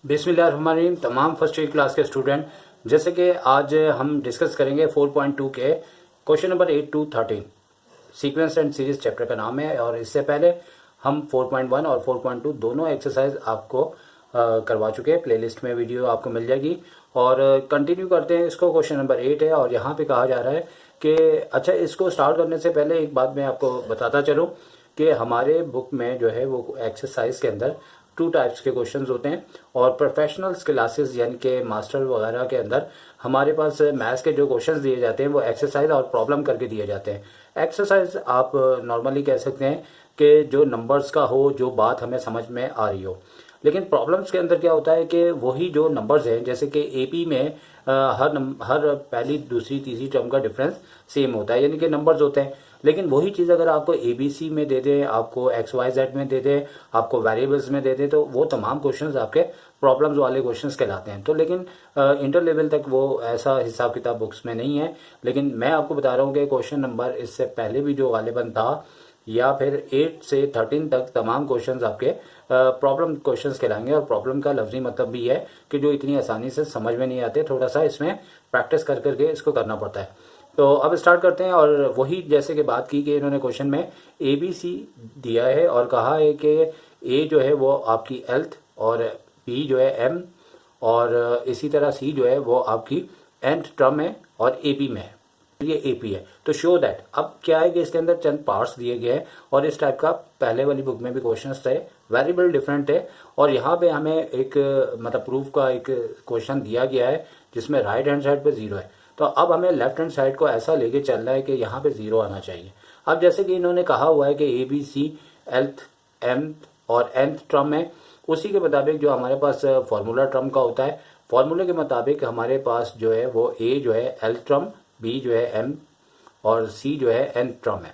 बिस्मिल्लाहिर्रहमानिर्रहीम। तमाम first year class के स्टूडेंट, जैसे कि आज हम डिस्कस करेंगे 4.2 के question number 8 to 13। Sequence and series chapter का नाम है और इससे पहले हम 4.1 और 4.2 दोनों एक्सरसाइज आपको करवा चुके हैं। प्लेलिस्ट में वीडियो आपको मिल जाएगी और कंटिन्यू करते हैं। इसको क्वेश्चन नंबर 8 है और यहाँ पे कहा जा रहा है कि अच्छा, इसको स्टार्ट करने से पहले एक बात मैं आपको बताता चलूँ कि हमारे बुक में जो है वो एक्सरसाइज के अंदर 2 टाइप्स के क्वेश्चंस होते हैं और प्रोफेशनल्स क्लासेस यानी कि मास्टर वगैरह के अंदर हमारे पास मैथ्स के जो क्वेश्चंस दिए जाते हैं वो एक्सरसाइज और प्रॉब्लम करके दिए जाते हैं। एक्सरसाइज आप नॉर्मली कह सकते हैं कि जो नंबर्स का हो, जो बात हमें समझ में आ रही हो। लेकिन प्रॉब्लम्स के अंदर क्या होता है कि वही जो नंबर्स हैं, जैसे कि एपी में हर पहली दूसरी तीसरी टर्म का डिफरेंस सेम होता है, यानी कि नंबर्स होते हैं। लेकिन वही चीज़ अगर आपको एबीसी में दे दें, आपको एक्स वाई जेड में दे दें, आपको वेरिएबल्स में दे दें, तो वो तमाम क्वेश्चंस आपके प्रॉब्लम्स वाले क्वेश्चंस कहलाते हैं। तो लेकिन इंटर लेवल तक वो ऐसा हिसाब किताब बुक्स में नहीं है। लेकिन मैं आपको बता रहा हूँ कि क्वेश्चन नंबर इससे पहले भी जो गालिबन था या फिर 8 से 13 तक तमाम क्वेश्चंस आपके प्रॉब्लम क्वेश्चंस कहलाएंगे। और प्रॉब्लम का लफ्जी मतलब भी है कि जो इतनी आसानी से समझ में नहीं आते, थोड़ा सा इसमें प्रैक्टिस कर करके इसको करना पड़ता है। तो अब स्टार्ट करते हैं। और वही जैसे कि बात की कि इन्होंने क्वेश्चन में ए बी सी दिया है और कहा है कि ए जो है वो आपकी एल्थ और बी जो है एम और इसी तरह सी जो है वो आपकी एंथ टर्म है और एपी में है, ये एपी है। तो शो दैट, अब क्या है कि इसके अंदर चंद पार्ट्स दिए गए हैं और इस टाइप का पहले वाली बुक में भी क्वेश्चंस थे, वेरिएबल डिफरेंट है। और यहाँ पे हमें एक मतलब प्रूफ का एक क्वेश्चन दिया गया है जिसमें राइट हैंड साइड पे 0 है। तो अब हमें लेफ्ट हैंड साइड को ऐसा लेके चलना है कि यहाँ पे 0 आना चाहिए। अब जैसे कि इन्होंने कहा हुआ है कि ए बी सी एल्थ एम और एंथ टर्म है, उसी के मुताबिक जो हमारे पास फॉर्मूला टर्म का होता है, फॉर्मूले के मुताबिक हमारे पास जो है वो ए जो है एल्थ टर्म, बी जो है एम और सी जो है एन टर्म है।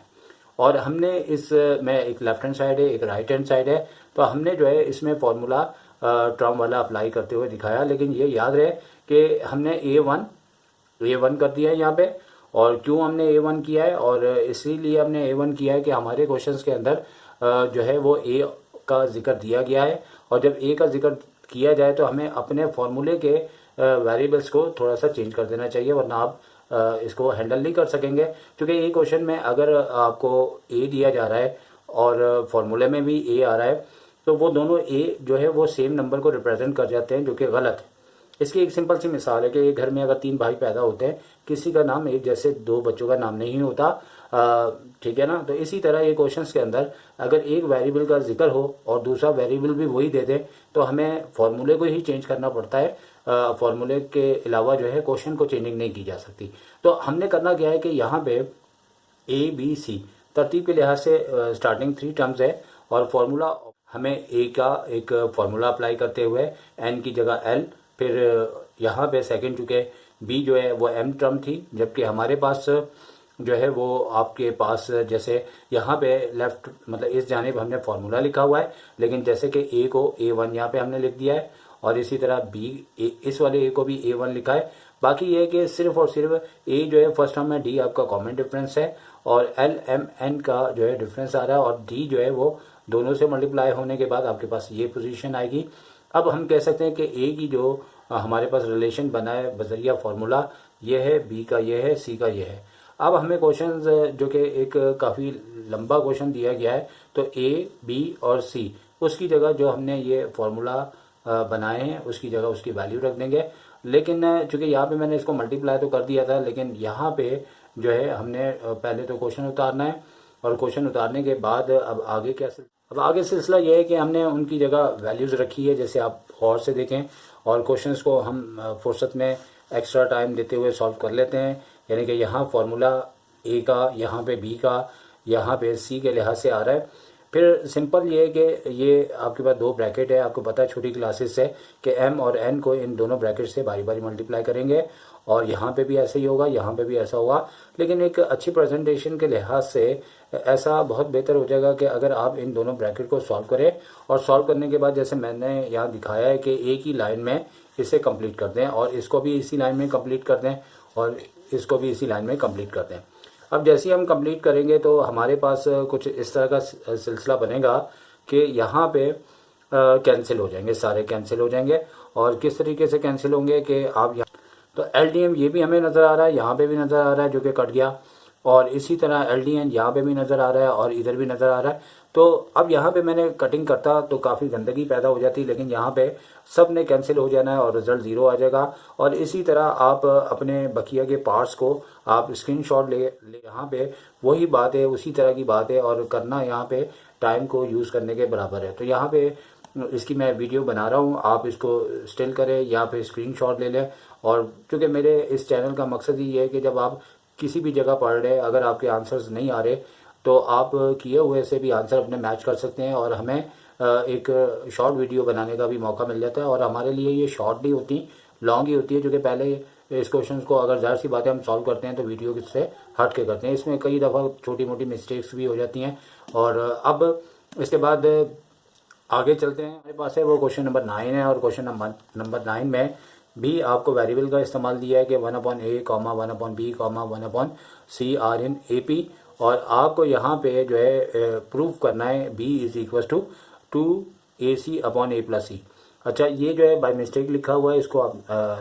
और हमने इस में एक लेफ्ट हैंड साइड है, एक राइट हैंड साइड है। तो हमने जो है इसमें फॉर्मूला टर्म वाला अप्लाई करते हुए दिखाया। लेकिन ये याद रहे कि हमने ए वन कर दिया है यहाँ पे। और क्यों हमने ए1 किया है, और इसीलिए हमने ए1 किया है कि हमारे क्वेश्चंस के अंदर जो है वो ए का जिक्र दिया गया है। और जब ए का जिक्र किया जाए तो हमें अपने फॉर्मूले के वेरिएबल्स को थोड़ा सा चेंज कर देना चाहिए, वरना आप इसको हैंडल नहीं कर सकेंगे। क्योंकि ये क्वेश्चन में अगर आपको ए दिया जा रहा है और फॉर्मूले में भी ए आ रहा है, तो वो दोनों ए जो है वो सेम नंबर को रिप्रेजेंट कर जाते हैं, जो कि गलत है। इसकी एक सिंपल सी मिसाल है कि एक घर में अगर 3 भाई पैदा होते हैं, किसी का नाम एक जैसे 2 बच्चों का नाम नहीं होता, ठीक है ना। तो इसी तरह ये क्वेश्चंस के अंदर अगर एक वेरिएबल का जिक्र हो और दूसरा वेरिएबल भी वही दे दे, तो हमें फॉर्मूले को ही चेंज करना पड़ता है। फॉर्मूले के अलावा जो है क्वेश्चन को चेंजिंग नहीं की जा सकती। तो हमने करना क्या है कि यहाँ पे ए बी सी तरतीब के लिहाज से स्टार्टिंग 3 टर्म्स है और फॉर्मूला हमें ए का एक फॉर्मूला अप्लाई करते हुए एन की जगह एल, फिर यहाँ पे सेकंड चुके बी जो है वो एम टर्म थी, जबकि हमारे पास जो है वो आपके पास जैसे यहाँ पे लेफ्ट मतलब इस जानिब हमने फार्मूला लिखा हुआ है, लेकिन जैसे कि ए को ए1 यहाँ पे हमने लिख दिया है और इसी तरह बी इस वाले ए को भी ए1 लिखा है। बाकी ये है कि सिर्फ और सिर्फ ए जो है फर्स्ट टर्म में डी आपका कॉमन डिफरेंस है और एल एम एन का जो है डिफरेंस आ रहा है और डी जो है वो दोनों से मल्टीप्लाई होने के बाद आपके पास ये पोजीशन आएगी। अब हम कह सकते हैं कि ए की जो हमारे पास रिलेशन बना है बजरिया फार्मूला, ये है, बी का ये है, सी का ये है। अब हमें क्वेश्चंस जो कि एक काफ़ी लंबा क्वेश्चन दिया गया है, तो ए बी और सी उसकी जगह जो हमने ये फार्मूला बनाए हैं उसकी जगह उसकी वैल्यू रख देंगे। लेकिन चूंकि यहाँ पे मैंने इसको मल्टीप्लाई तो कर दिया था, लेकिन यहाँ पे जो है हमने पहले तो क्वेश्चन उतारना है और क्वेश्चन उतारने के बाद अब आगे सिलसिला यह है कि हमने उनकी जगह वैल्यूज़ रखी है, जैसे आप और से देखें। और क्वेश्चंस को हम फुर्सत में एक्स्ट्रा टाइम देते हुए सॉल्व कर लेते हैं। यानी कि यहाँ फार्मूला ए का, यहाँ पे बी का, यहाँ पे सी के लिहाज से आ रहा है। फिर सिंपल ये है कि ये आपके पास 2 ब्रैकेट है। आपको पता है छोटी क्लासेस से कि एम और एन को इन दोनों ब्रैकेट से बारी बारी मल्टीप्लाई करेंगे और यहाँ पे भी ऐसे ही होगा, यहाँ पे भी ऐसा होगा। लेकिन एक अच्छी प्रेजेंटेशन के लिहाज से ऐसा बहुत बेहतर हो जाएगा कि अगर आप इन दोनों ब्रैकेट को सॉल्व करें और सॉल्व करने के बाद जैसे मैंने यहाँ दिखाया है कि एक ही लाइन में इसे कंप्लीट कर दें और इसको भी इसी लाइन में कंप्लीट कर दें और इसको भी इसी लाइन में कंप्लीट कर दें। अब जैसे ही हम कंप्लीट करेंगे तो हमारे पास कुछ इस तरह का सिलसिला बनेगा कि यहाँ पे कैंसिल हो जाएंगे, सारे कैंसिल हो जाएंगे। और किस तरीके से कैंसिल होंगे कि आप यहाँ, तो LDM ये भी हमें नज़र आ रहा है, यहाँ पे भी नज़र आ रहा है जो कि कट गया, और इसी तरह LDN यहाँ पे भी नज़र आ रहा है और इधर भी नज़र आ रहा है। तो अब यहाँ पे मैंने कटिंग करता तो काफ़ी गंदगी पैदा हो जाती, लेकिन यहाँ पे सब ने कैंसिल हो जाना है और रिज़ल्ट ज़ीरो आ जाएगा। और इसी तरह आप अपने बकिया के पार्ट्स को आप स्क्रीनशॉट ले यहाँ पे वही बात है, उसी तरह की बात है, और करना यहाँ पे टाइम को यूज़ करने के बराबर है। तो यहाँ पे इसकी मैं वीडियो बना रहा हूँ, आप इसको स्टिल करें या फिर स्क्रीनशॉट ले लें। और चूँकि मेरे इस चैनल का मकसद ही ये है कि जब आप किसी भी जगह पढ़ रहे हैं, अगर आपके आंसर्स नहीं आ रहे तो आप किए हुए से भी आंसर अपने मैच कर सकते हैं, और हमें एक शॉर्ट वीडियो बनाने का भी मौका मिल जाता है। और हमारे लिए ये शॉर्ट नहीं होती, लॉन्ग ही होती है, जो कि पहले इस क्वेश्चन को अगर ज़ाहिर सी बातें हम सॉल्व करते हैं तो वीडियो से हट के करते हैं, इसमें कई दफ़ा छोटी मोटी मिस्टेक्स भी हो जाती हैं। और अब इसके बाद आगे चलते हैं, हमारे पास है वो क्वेश्चन नंबर 9 है, और क्वेश्चन नंबर 9 में भी आपको वेरिएबल का इस्तेमाल दिया है कि 1/a, 1/b, 1/c are in AP, और आपको यहाँ पे जो है प्रूफ करना है b is equal to 2ac/a+c। अच्छा, ये जो है बाय मिस्टेक लिखा हुआ है, इसको आप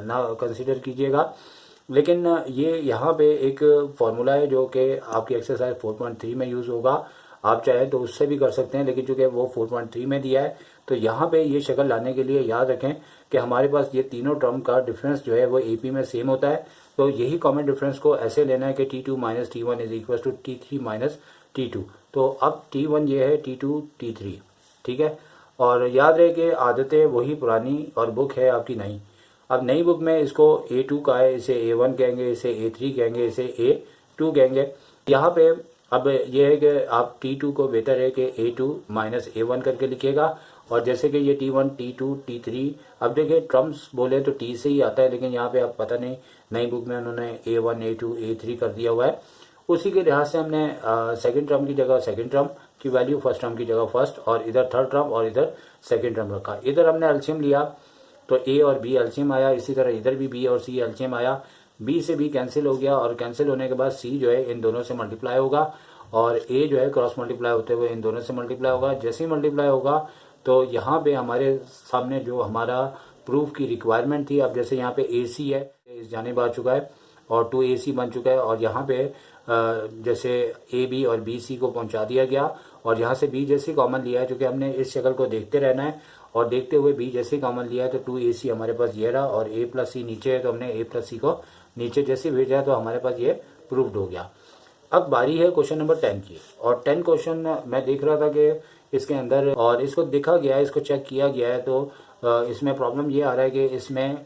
ना कंसीडर कीजिएगा, लेकिन ये यहाँ पे एक फार्मूला है जो कि आपकी एक्सरसाइज 4.3 में यूज़ होगा। आप चाहे तो उससे भी कर सकते हैं, लेकिन चूंकि वो 4.3 में दिया है तो यहाँ पे ये शक्ल लाने के लिए याद रखें कि हमारे पास ये तीनों टर्म का डिफरेंस जो है वो AP में सेम होता है। तो यही कॉमन डिफरेंस को ऐसे लेना है कि T2 minus T1 is equal to T3 minus T2। तो अब T1 ये है, T2 T3, ठीक है। और याद रहे कि आदतें वही पुरानी और बुक है आपकी नई। अब नई बुक में इसको A2 का है, इसे A1 कहेंगे, इसे A3 कहेंगे, इसे A2 कहेंगे। यहाँ पे अब ये है कि आप T2 को बेहतर है कि A2 माइनस A1 करके लिखिएगा। और जैसे कि ये T1, T2, T3, अब देखिए टर्म्स बोले तो T से ही आता है, लेकिन यहाँ पे आप पता नहीं नई बुक में उन्होंने A1, A2, A3 कर दिया हुआ है। उसी के लिहाज से हमने सेकंड टर्म की जगह सेकंड टर्म की वैल्यू, फर्स्ट टर्म की जगह फर्स्ट, और इधर थर्ड टर्म और इधर सेकंड टर्म रखा। इधर हमने एलसीएम लिया तो A और B एलसीएम आया, इसी तरह इधर भी B और C एलसीएम आया। B से B कैंसिल हो गया, और कैंसिल होने के बाद C जो है इन दोनों से मल्टीप्लाई होगा, और A जो है क्रॉस मल्टीप्लाई होते हुए इन दोनों से मल्टीप्लाई होगा। जैसे ही मल्टीप्लाई होगा तो यहाँ पे हमारे सामने जो हमारा प्रूफ की रिक्वायरमेंट थी, अब जैसे यहाँ पे AC है, इस जानिब आ चुका है और 2AC बन चुका है, और यहाँ पे जैसे AB और BC को पहुँचा दिया गया, और यहाँ से B जैसे कॉमन लिया है, चूँकि हमने इस शक्ल को देखते रहना है, और देखते हुए B जैसे कॉमन लिया है तो 2AC हमारे पास ये रहा, और A+C नीचे है तो हमने A+C को नीचे जैसे भेजा तो हमारे पास ये प्रूफ्ड हो गया। अब बारी है क्वेश्चन नंबर 10 की, और 10 क्वेश्चन मैं देख रहा था कि इसके अंदर, और इसको देखा गया है, इसको चेक किया गया है, तो इसमें प्रॉब्लम ये आ रहा है कि इसमें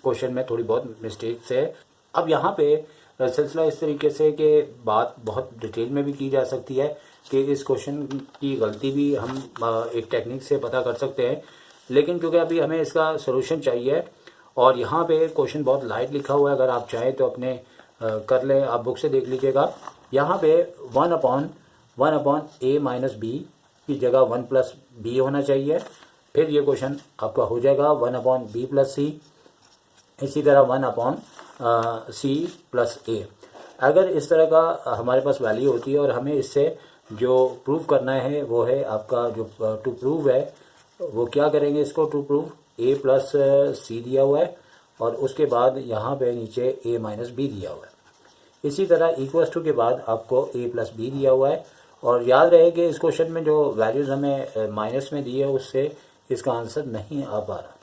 क्वेश्चन में थोड़ी बहुत मिस्टेक्स है। अब यहाँ पे सिलसिला इस तरीके से कि बात बहुत डिटेल में भी की जा सकती है कि इस क्वेश्चन की गलती भी हम एक टेक्निक से पता कर सकते हैं, लेकिन क्योंकि अभी हमें इसका सोल्यूशन चाहिए, और यहाँ पे क्वेश्चन बहुत लाइट लिखा हुआ है, अगर आप चाहें तो अपने कर लें, आप बुक से देख लीजिएगा। यहाँ पे 1/a माइनस बी की जगह 1+b होना चाहिए, फिर ये क्वेश्चन आपका हो जाएगा 1/b+c, इसी तरह 1/c+a। अगर इस तरह का हमारे पास वैल्यू होती है, और हमें इससे जो प्रूव करना है वो है आपका जो टू प्रूव है, वो क्या करेंगे, इसको टू प्रूव a+c दिया हुआ है, और उसके बाद यहाँ पे नीचे a-b दिया हुआ है। इसी तरह इक्वल्स टू के बाद आपको a+b दिया हुआ है, और याद रहे कि इस क्वेश्चन में जो वैल्यूज़ हमें माइनस में दी है उससे इसका आंसर नहीं आ पा रहा।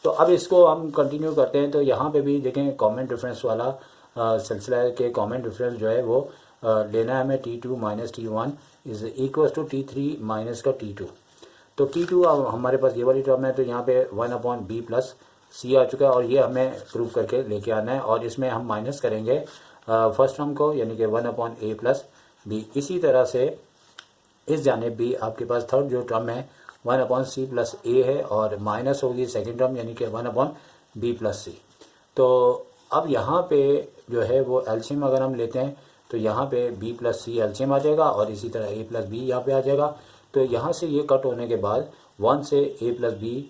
तो अब इसको हम कंटिन्यू करते हैं। तो यहाँ पे भी देखें कॉमन डिफरेंस वाला सिलसिला है कि कॉमन डिफरेंस जो है वो लेना है हमें T2 minus T1 is equals to T3 minus का T2। तो T2 हमारे पास ये वाली टर्म है, तो यहाँ पे 1/b+c आ चुका है, और ये हमें प्रूव करके लेके आना है, और इसमें हम माइनस करेंगे फर्स्ट टर्म को, यानी कि 1/a+b। इसी तरह से इस जाने भी आपके पास थर्ड जो टर्म है 1/c+a है, और माइनस होगी सेकेंड टर्म यानी कि 1/b+c। तो अब यहाँ पे जो है वो एलसीएम अगर हम लेते हैं तो यहाँ पे b+c एलसीएम आ जाएगा, और इसी तरह a+b यहाँ पे आ जाएगा। तो यहाँ से ये कट होने के बाद 1 से a+b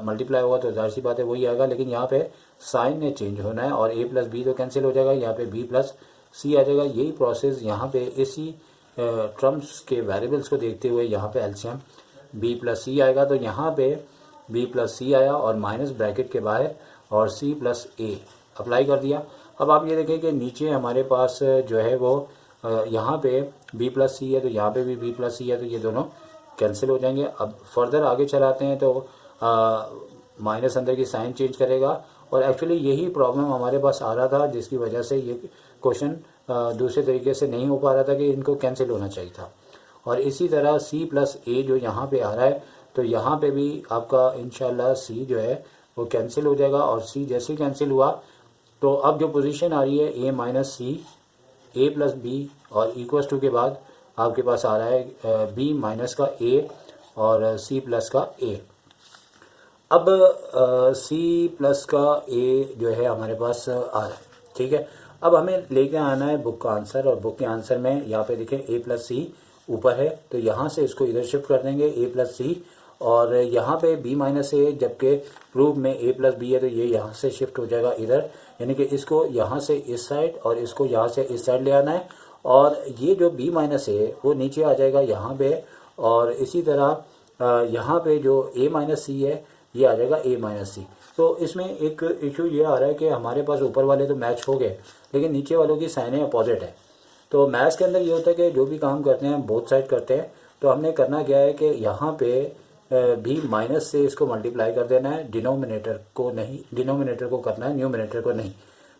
मल्टीप्लाई होगा तो जाहिर सी बात है वही आएगा, लेकिन यहाँ पे साइन ने चेंज होना है, और a+b तो कैंसिल हो जाएगा, यहाँ पे b+c आ जाएगा। यही प्रोसेस यहाँ पे इसी टर्म्स के वेरिएबल्स को देखते हुए यहाँ पे एलसीएम बी प्लस सी आएगा, तो यहाँ पे बी प्लस सी आया और माइनस ब्रैकेट के बाहर और सी प्लस ए अप्लाई कर दिया। अब आप ये देखें कि नीचे हमारे पास जो है वो यहाँ पे बी प्लस सी है, तो यहाँ पे भी बी प्लस सी है, तो ये दोनों कैंसिल हो जाएंगे। अब फर्दर आगे चलाते हैं तो माइनस अंदर की साइन चेंज करेगा, और एक्चुअली यही प्रॉब्लम हमारे पास आ रहा था जिसकी वजह से ये क्वेश्चन दूसरे तरीके से नहीं हो पा रहा था कि इनको कैंसिल होना चाहिए था। और इसी तरह सी प्लस ए जो यहाँ पे आ रहा है, तो यहाँ पे भी आपका इंशाल्लाह सी जो है वो कैंसिल हो जाएगा, और सी जैसे ही कैंसिल हुआ तो अब जो पोजीशन आ रही है ए माइनस सी, ए प्लस बी और इक्वल्स टू के बाद आपके पास आ रहा है बी माइनस का ए और सी प्लस का ए। अब सी प्लस का ए जो है हमारे पास आ रहा है, ठीक है। अब हमें लेके आना है बुक का आंसर, और बुक के आंसर में यहाँ पे देखें ए प्लस सी ऊपर है, तो यहाँ से इसको इधर शिफ्ट कर देंगे ए प्लस सी, और यहाँ पे बी माइनस ए, जबकि प्रूफ में ए प्लस बी है तो ये यहाँ से शिफ्ट हो जाएगा इधर, यानी कि इसको यहाँ से इस साइड और इसको यहाँ से इस साइड ले आना है, और ये जो बी माइनस ए वो नीचे आ जाएगा यहाँ पे, और इसी तरह यहाँ पे जो ए माइनस सी है ये आ जाएगा ए माइनस सी। तो इसमें एक इशू ये आ रहा है कि हमारे पास ऊपर वाले तो मैच हो गए, लेकिन नीचे वालों की साइनें अपोजिट है। तो मैथ्स के अंदर ये होता है कि जो भी काम करते हैं बोथ साइड करते हैं, तो हमने करना क्या है कि यहाँ पे भी माइनस से इसको मल्टीप्लाई कर देना है, डिनोमिनेटर को नहीं, डिनोमिनेटर को करना है, न्यूमिनेटर को नहीं,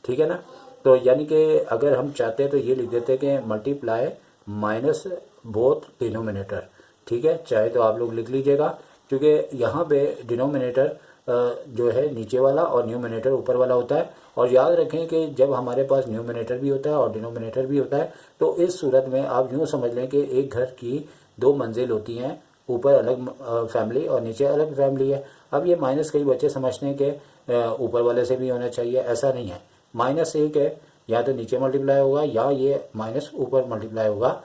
ठीक है ना। तो यानी कि अगर हम चाहते हैं तो ये लिख देते हैं कि मल्टीप्लाई माइनस बोथ डिनोमिनेटर, ठीक है, चाहे तो आप लोग लिख लीजिएगा, क्योंकि यहाँ पे डिनोमिनेटर जो है नीचे वाला और न्यूमिनेटर ऊपर वाला होता है। और याद रखें कि जब हमारे पास न्यूमिनेटर भी होता है और डिनोमिनेटर भी होता है, तो इस सूरत में आप यूँ समझ लें कि एक घर की दो मंजिल होती हैं, ऊपर अलग फैमिली और नीचे अलग फैमिली है। अब ये माइनस कई बच्चे समझते हैं कि ऊपर वाले से भी होना चाहिए, ऐसा नहीं है। माइनस एक है, या तो नीचे मल्टीप्लाई होगा या ये माइनस ऊपर मल्टीप्लाई होगा,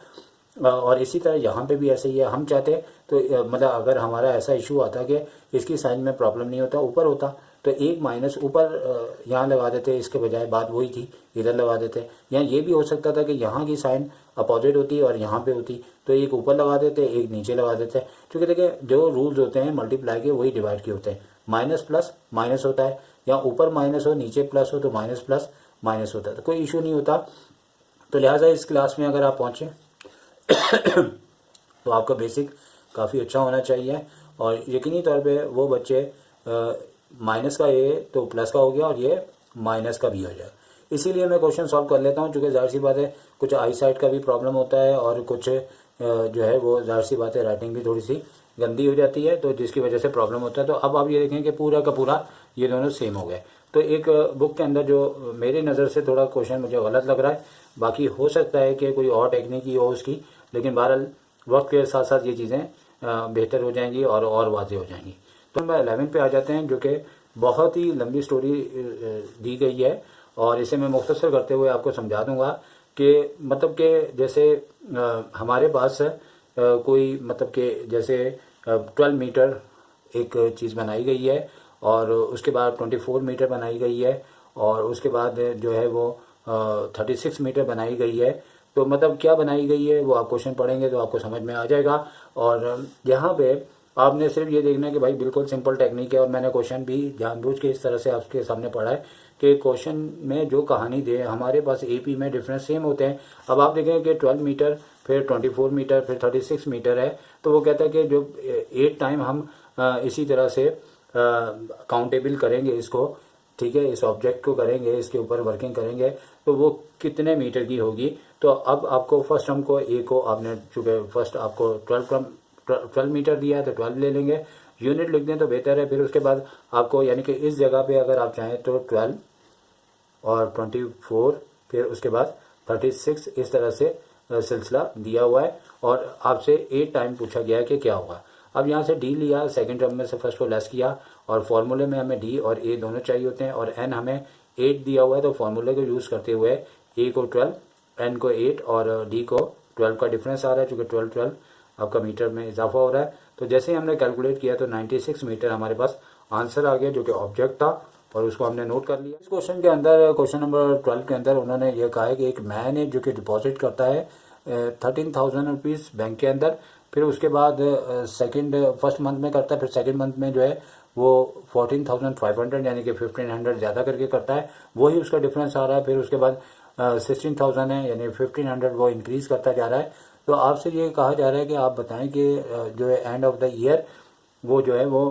और इसी तरह यहाँ पे भी ऐसे ही है। हम चाहते तो मतलब अगर हमारा ऐसा इशू आता कि इसकी साइन में प्रॉब्लम नहीं होता, ऊपर होता, तो एक माइनस ऊपर यहाँ लगा देते, इसके बजाय बात वही थी इधर लगा देते। या ये भी हो सकता था कि यहाँ की साइन अपोजिट होती और यहाँ पे होती, तो एक ऊपर लगा देते एक नीचे लगा देते। क्योंकि देखिए जो रूल्स होते हैं मल्टीप्लाई के वही डिवाइड के होते हैं, माइनस प्लस माइनस होता है, या ऊपर माइनस हो नीचे प्लस हो तो माइनस प्लस माइनस होता है, तो कोई इशू नहीं होता। तो लिहाजा इस क्लास में अगर आप पहुँचें तो आपका बेसिक काफ़ी अच्छा होना चाहिए, और यकीनी तौर पे वो बच्चे माइनस का ए तो प्लस का हो गया और ये माइनस का भी हो जाए। इसीलिए मैं क्वेश्चन सॉल्व कर लेता हूँ, चूँकि जाहिर सी बात है कुछ आई साइड का भी प्रॉब्लम होता है, और कुछ जो है वो जाहिर सी बात है राइटिंग भी थोड़ी सी गंदी हो जाती है, तो जिसकी वजह से प्रॉब्लम होता है। तो अब आप ये देखें कि पूरा का पूरा ये दोनों सेम हो गए। तो एक बुक के अंदर जो मेरी नज़र से थोड़ा क्वेश्चन मुझे गलत लग रहा है, बाकी हो सकता है कि कोई और टेक्निक ही हो उसकी, लेकिन बहरहाल वक्त के साथ साथ ये चीज़ें बेहतर हो जाएंगी और वाज़ेह हो जाएंगी। तो नंबर 11 पे आ जाते हैं, जो कि बहुत ही लंबी स्टोरी दी गई है, और इसे मैं मुख्तसर करते हुए आपको समझा दूंगा कि मतलब कि जैसे हमारे पास कोई मतलब कि जैसे 12 मीटर एक चीज़ बनाई गई है, और उसके बाद 24 मीटर बनाई गई है, और उसके बाद जो है वो 36 मीटर बनाई गई है। तो मतलब क्या बनाई गई है वो आप क्वेश्चन पढ़ेंगे तो आपको समझ में आ जाएगा। और यहाँ पे आपने सिर्फ ये देखना है कि भाई बिल्कुल सिंपल टेक्निक है, और मैंने क्वेश्चन भी जानबूझ के इस तरह से आपके सामने पढ़ा है कि क्वेश्चन में जो कहानी दे हमारे पास एपी में डिफरेंस सेम होते हैं। अब आप देखें कि 12 मीटर फिर 24 मीटर फिर 36 मीटर है, तो वो कहता है कि जो 8 टाइम हम इसी तरह से काउंटेबल करेंगे इसको, ठीक है, इस ऑब्जेक्ट को करेंगे, इसके ऊपर वर्किंग करेंगे, तो वो कितने मीटर की होगी। तो अब आपको फर्स्ट हमको ए को आपने चूँकि फर्स्ट आपको 12 मीटर दिया है तो 12 ले लेंगे, यूनिट लिख दें तो बेहतर है। फिर उसके बाद आपको यानी कि इस जगह पे अगर आप चाहें तो 12 और 24 फिर उसके बाद 36 इस तरह से सिलसिला दिया हुआ है, और आपसे 8 टाइम पूछा गया है कि क्या होगा। अब यहाँ से डी लिया, सेकंड टर्म में से फर्स्ट को लेस किया, और फॉर्मूले में हमें डी और ए दोनों चाहिए होते हैं, और एन हमें 8 दिया हुआ है, तो फॉर्मूले को यूज़ करते हुए ए को 12 एन को 8 और डी को 12 का डिफरेंस आ रहा है, चूँकि 12 आपका मीटर में इजाफा हो रहा है। तो जैसे ही हमने कैलकुलेट किया तो 96 मीटर हमारे पास आंसर आ गया, जो कि ऑब्जेक्ट था, और उसको हमने नोट कर लिया। इस क्वेश्चन के अंदर, क्वेश्चन नंबर 12 के अंदर उन्होंने ये कहा है कि एक मैन है जो कि डिपॉजिट करता है 13,000 रुपीज़ बैंक के अंदर, फिर उसके बाद फर्स्ट मंथ में करता है, फिर सेकंड मंथ में जो है वो 14,500 यानी कि 1,500 ज़्यादा करके करता है, वही उसका डिफरेंस आ रहा है। फिर उसके बाद 16,000 है यानी 1,500 वो इंक्रीज़ करता जा रहा है। तो आपसे ये कहा जा रहा है कि आप बताएं कि जो है एंड ऑफ द ईयर वो जो है वो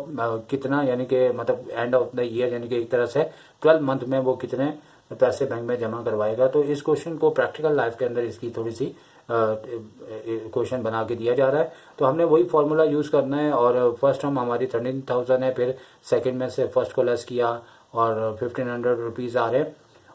कितना, यानी कि मतलब एंड ऑफ द ईयर यानी कि एक तरह से 12 मंथ में वो कितने पैसे बैंक में जमा करवाएगा। तो इस क्वेश्चन को प्रैक्टिकल लाइफ के अंदर इसकी थोड़ी सी क्वेश्चन बना के दिया जा रहा है। तो हमने वही फॉर्मूला यूज़ करना है और फर्स्ट हम हमारी 13,000 है, फिर सेकंड में से फर्स्ट को लेस किया और 1,500 रुपीज़ आ रहे हैं,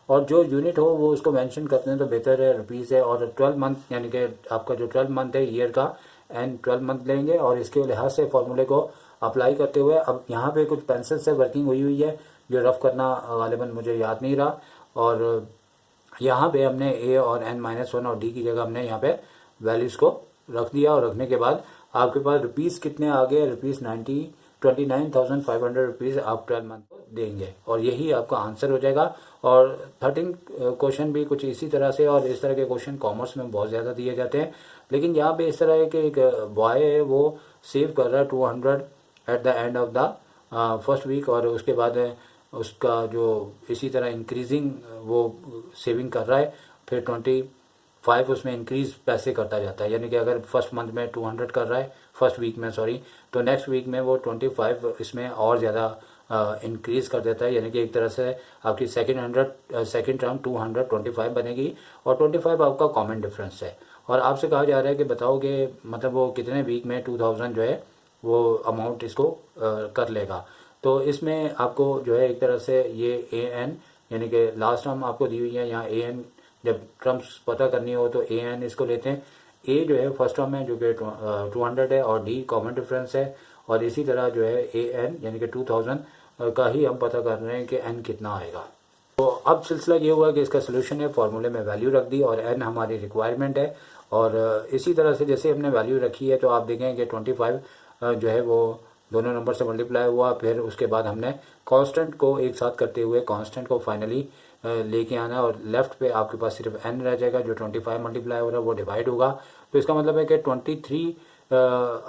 और जो यूनिट हो वो उसको मेंशन करते हैं तो बेहतर है, रुपीज़ है। और 12 मंथ यानी कि आपका जो 12 मंथ है ईयर का एंड 12 मंथ लेंगे और इसके लिहाज से फॉर्मूले को अप्लाई करते हुए अब यहाँ पे कुछ पेंसिल से वर्किंग हुई है जो रफ करना गालिबन मुझे याद नहीं रहा, और यहाँ पे हमने ए और n-1 और डी की जगह हमने यहाँ पे वैल्यूज़ को रख दिया। और रखने के बाद आपके पास रुपीज़ कितने आ गए, रुपीज़ 29,500 रुपीज़ आप 12 मंथ को देंगे और यही आपका आंसर हो जाएगा। और 13 क्वेश्चन भी कुछ इसी तरह से, और इस तरह के क्वेश्चन कॉमर्स में बहुत ज़्यादा दिए जाते हैं। लेकिन यहाँ पे इस तरह है कि एक बॉय है वो सेव कर रहा है 200 at the end of the first week, और उसके बाद उसका जो इसी तरह इंक्रीजिंग वो सेविंग कर रहा है, फिर 25 उसमें इंक्रीज पैसे करता जाता है। यानी कि अगर फर्स्ट मंथ में 200 कर रहा है, फर्स्ट वीक में सॉरी, तो नेक्स्ट वीक में वो 25 इसमें और ज़्यादा इंक्रीज कर देता है। यानी कि एक तरह से आपकी सेकेंड टर्म 225 बनेगी और 25 आपका कॉमन डिफरेंस है। और आपसे कहा जा रहा है कि बताओ कि मतलब वो कितने वीक में 2000 जो है वो अमाउंट इसको कर लेगा। तो इसमें आपको जो है एक तरह से ये ए एन यानी कि लास्ट टर्म आपको दी हुई है, यहाँ ए एन जब टर्म्स पता करनी हो तो ए एन इसको लेते हैं। ए जो है फर्स्ट टर्म है जो कि 200 है और डी कॉमन डिफरेंस है, और इसी तरह जो है ए एन यानी कि 2000 का ही हम पता कर रहे हैं कि एन कितना आएगा। तो अब सिलसिला ये हुआ कि इसका सोल्यूशन है, फार्मूले में वैल्यू रख दी और एन हमारी रिक्वायरमेंट है। और इसी तरह से जैसे हमने वैल्यू रखी है तो आप देखें कि 25 जो है वो दोनों नंबर से मल्टीप्लाई हुआ। फिर उसके बाद हमने कांस्टेंट को एक साथ करते हुए कांस्टेंट को फाइनली लेके आना, और लेफ्ट पे आपके पास सिर्फ n रह जाएगा, जो 25 मल्टीप्लाई हो रहा है वो डिवाइड होगा। तो इसका मतलब है कि 23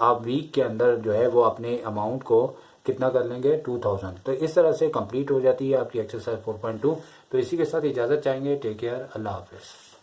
आप वीक के अंदर जो है वो अपने अमाउंट को कितना कर लेंगे, 2000। तो इस तरह से कंप्लीट हो जाती है आपकी एक्सरसाइज 4.2। तो इसी के साथ इजाज़त चाहेंगे। टेक केयर, अल्लाह हाफिज़।